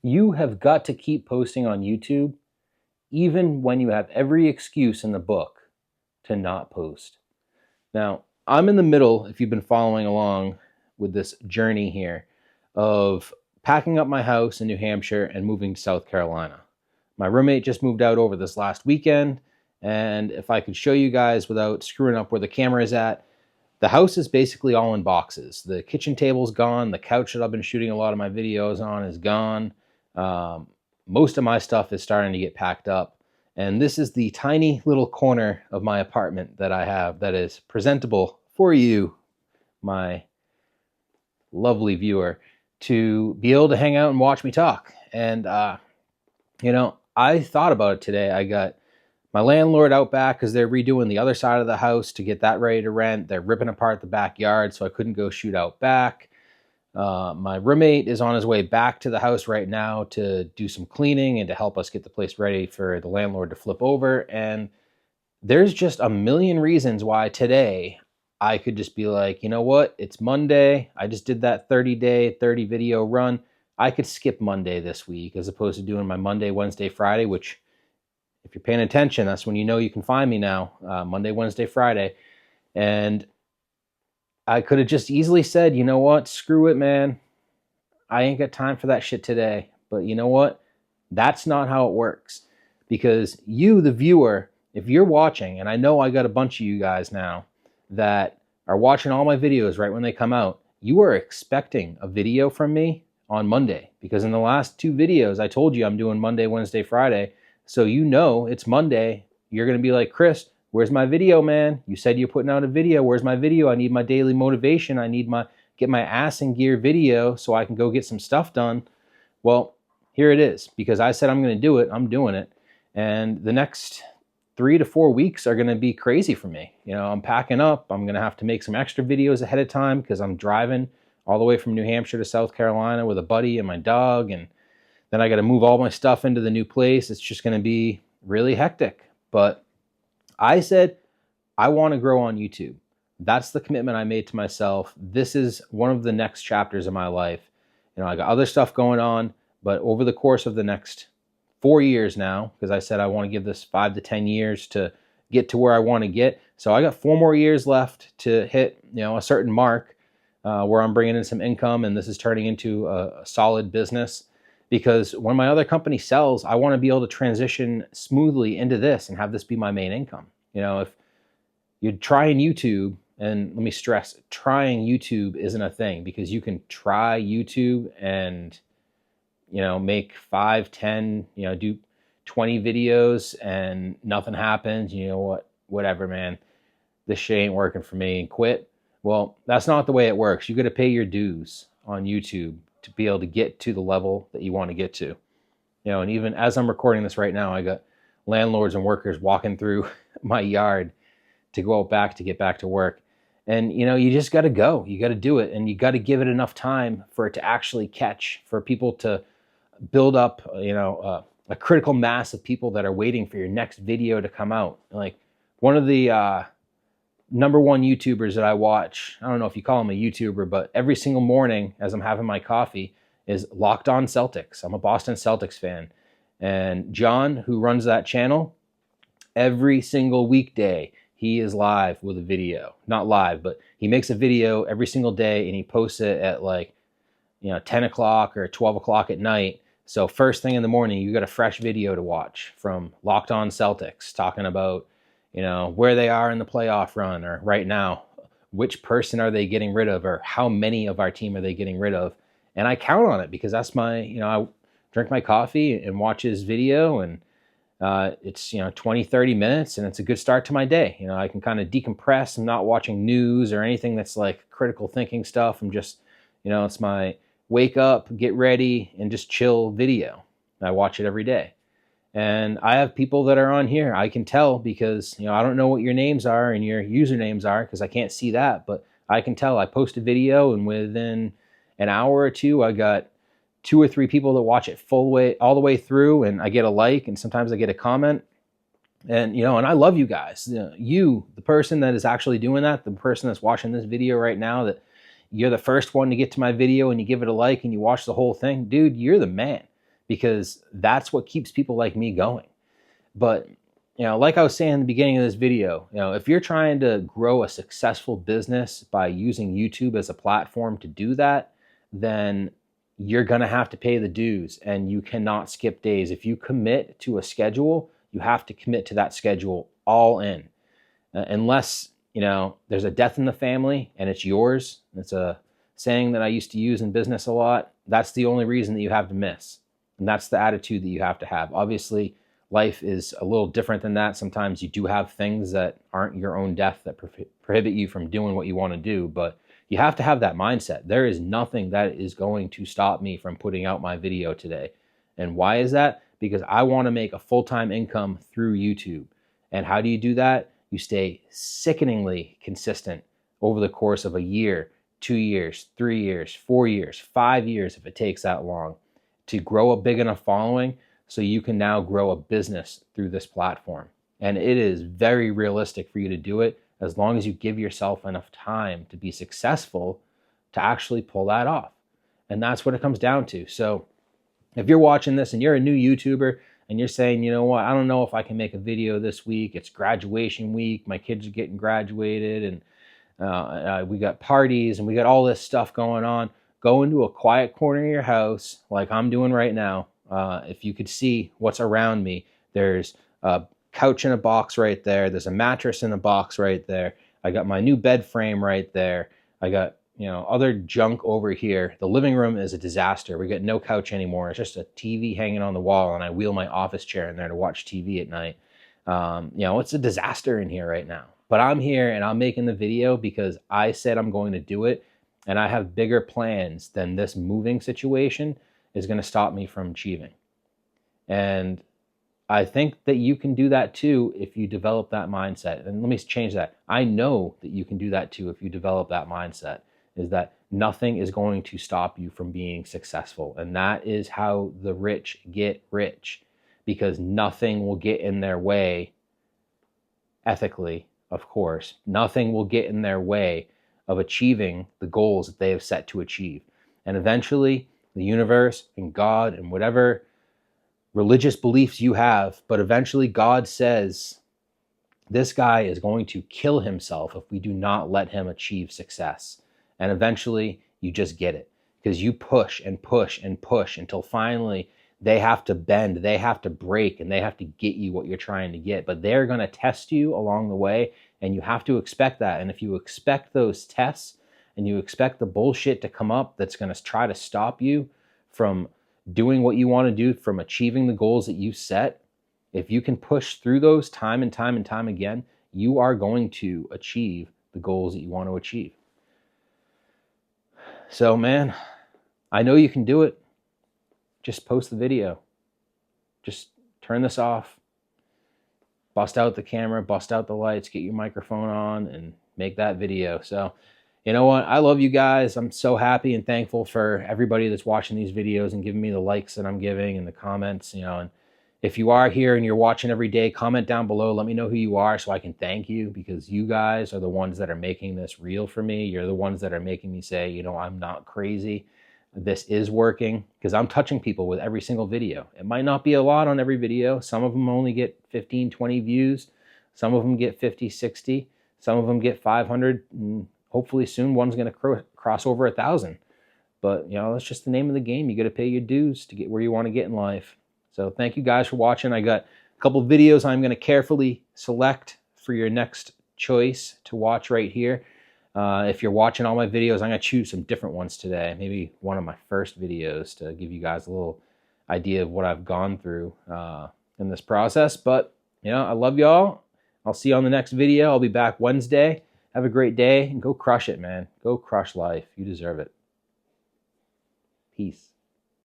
You have got to keep posting on YouTube, even when you have every excuse in the book to not post. Now, I'm in the middle, if you've been following along with this journey here, of packing up my house in New Hampshire and moving to South Carolina. My roommate just moved out over this last weekend, and if I could show you guys without screwing up where the camera is at, the house is basically all in boxes. The kitchen table's gone. The couch that I've been shooting a lot of my videos on is gone. Um, Most of my stuff is starting to get packed up. And this is the tiny little corner of my apartment that I have that is presentable for you, my lovely viewer, to be able to hang out and watch me talk. And, I thought about it today. I got my landlord out back because they're redoing the other side of the house to get that ready to rent. They're ripping apart the backyard, so I couldn't go shoot out back. My roommate is on his way back to the house right now to do some cleaning and to help us get the place ready for the landlord to flip over. And there's just a million reasons why today I could just be like, you know what? It's Monday. I just did that 30-day, 30 video run. I could skip Monday this week as opposed to doing my Monday, Wednesday, Friday, which if you're paying attention, that's when you know you can find me now, Monday, Wednesday, Friday. And I could have just easily said, you know what, screw it, man. I ain't got time for that shit today. But you know what? That's not how it works. Because you, the viewer, if you're watching, and I know I got a bunch of you guys now that are watching all my videos right when they come out, you are expecting a video from me on Monday. Because in the last two videos, I told you I'm doing Monday, Wednesday, Friday. So you know it's Monday. You're going to be like, Chris, where's my video, man? You said you're putting out a video. Where's my video? I need my daily motivation. I need get my ass in gear video so I can go get some stuff done. Well, here it is. Because I said I'm going to do it, I'm doing it. And the next 3 to 4 weeks are going to be crazy for me. I'm packing up. I'm going to have to make some extra videos ahead of time because I'm driving all the way from New Hampshire to South Carolina with a buddy and my dog, and then I got to move all my stuff into the new place. It's just going to be really hectic. But I said, I want to grow on YouTube. That's the commitment I made to myself. This is one of the next chapters of my life. I got other stuff going on, but over the course of the next 4 years now, because I said I want to give this 5 to 10 years to get to where I want to get. So I got 4 more years left to hit, a certain mark where I'm bringing in some income and this is turning into a solid business. Because when my other company sells, I want to be able to transition smoothly into this and have this be my main income. If you're trying YouTube, and let me stress, trying YouTube isn't a thing, because you can try YouTube and, make 5, 10, do 20 videos and nothing happens. You know what, whatever, man, this shit ain't working for me, and quit. Well, that's not the way it works. You got to pay your dues on YouTube to be able to get to the level that you want to get to. And even as I'm recording this right now, I got landlords and workers walking through my yard to go out back to get back to work. And, you just got to go. You got to do it. And you got to give it enough time for it to actually catch, for people to build up, a critical mass of people that are waiting for your next video to come out. Like one of the number one YouTubers that I watch, I don't know if you call him a YouTuber, but every single morning as I'm having my coffee is Locked On Celtics. I'm a Boston Celtics fan. And John, who runs that channel, every single weekday, he is live with a video. Not live, but he makes a video every single day and he posts it at 10 o'clock or 12 o'clock at night. So first thing in the morning, you got a fresh video to watch from Locked On Celtics talking about where they are in the playoff run, or right now, which person are they getting rid of, or how many of our team are they getting rid of. And I count on it because that's my, I drink my coffee and watch his video, and it's, 20, 30 minutes, and it's a good start to my day. I can kind of decompress. I'm not watching news or anything that's like critical thinking stuff. I'm just, it's my wake up, get ready, and just chill video. I watch it every day. And I have people that are on here. I can tell because, I don't know what your names are and your usernames are because I can't see that, but I can tell. I post a video and within an hour or two, I got 2 or 3 people that watch it all the way through, and I get a like, and sometimes I get a comment. And, and I love you guys. You, the person that is actually doing that, the person that's watching this video right now, that you're the first one to get to my video and you give it a like and you watch the whole thing, dude, you're the man. because that's what keeps people like me going. But, like I was saying in the beginning of this video, if you're trying to grow a successful business by using YouTube as a platform to do that, then you're going to have to pay the dues, and you cannot skip days. If you commit to a schedule, you have to commit to that schedule all in. Unless, there's a death in the family and it's yours. It's a saying that I used to use in business a lot. That's the only reason that you have to miss. And that's the attitude that you have to have. Obviously, life is a little different than that. Sometimes you do have things that aren't your own death that prohibit you from doing what you want to do, but you have to have that mindset. There is nothing that is going to stop me from putting out my video today. And why is that? Because I want to make a full-time income through YouTube. And how do you do that? You stay sickeningly consistent over the course of a year, 2 years, 3 years, 4 years, 5 years, if it takes that long, to grow a big enough following so you can now grow a business through this platform. And it is very realistic for you to do it as long as you give yourself enough time to be successful to actually pull that off. And that's what it comes down to. So if you're watching this and you're a new YouTuber and you're saying, you know what, I don't know if I can make a video this week. It's graduation week. My kids are getting graduated, and we got parties and we got all this stuff going on. Go into a quiet corner of your house like I'm doing right now. If you could see what's around me, there's a couch in a box right there. There's a mattress in a box right there. I got my new bed frame right there. I got, other junk over here. The living room is a disaster. We got no couch anymore. It's just a TV hanging on the wall, and I wheel my office chair in there to watch TV at night. It's a disaster in here right now. But I'm here and I'm making the video because I said I'm going to do it, and I have bigger plans than this moving situation is going to stop me from achieving. And I think that you can do that too if you develop that mindset. And let me change that. I know that you can do that too if you develop that mindset, is that nothing is going to stop you from being successful. And that is how the rich get rich, because nothing will get in their way, ethically, of course. Nothing will get in their way of achieving the goals that they have set to achieve. And eventually, the universe and God and whatever religious beliefs you have, but eventually God says, this guy is going to kill himself if we do not let him achieve success. And eventually you just get it, because you push and push and push until finally they have to bend, they have to break, and they have to get you what you're trying to get. But they're going to test you along the way, and you have to expect that. And if you expect those tests and you expect the bullshit to come up that's going to try to stop you from doing what you want to do, from achieving the goals that you set, if you can push through those time and time and time again, you are going to achieve the goals that you want to achieve. So, man, I know you can do it. Just post the video. Just turn this off. Bust out the camera, bust out the lights, get your microphone on, and make that video. So, you know what? I love you guys. I'm so happy and thankful for everybody that's watching these videos and giving me the likes that I'm giving and the comments, and if you are here and you're watching every day, comment down below. Let me know who you are so I can thank you, because you guys are the ones that are making this real for me. You're the ones that are making me say, I'm not crazy. This is working, because I'm touching people with every single video. It might not be a lot on every video. Some of them only get 15, 20 views. Some of them get 50, 60. Some of them get 500. And hopefully soon one's going to cross over 1,000. But, that's just the name of the game. You got to pay your dues to get where you want to get in life. So thank you guys for watching. I got a couple of videos I'm going to carefully select for your next choice to watch right here. If you're watching all my videos, I'm going to choose some different ones today. Maybe one of my first videos to give you guys a little idea of what I've gone through in this process. But, I love y'all. I'll see you on the next video. I'll be back Wednesday. Have a great day and go crush it, man. Go crush life. You deserve it. Peace.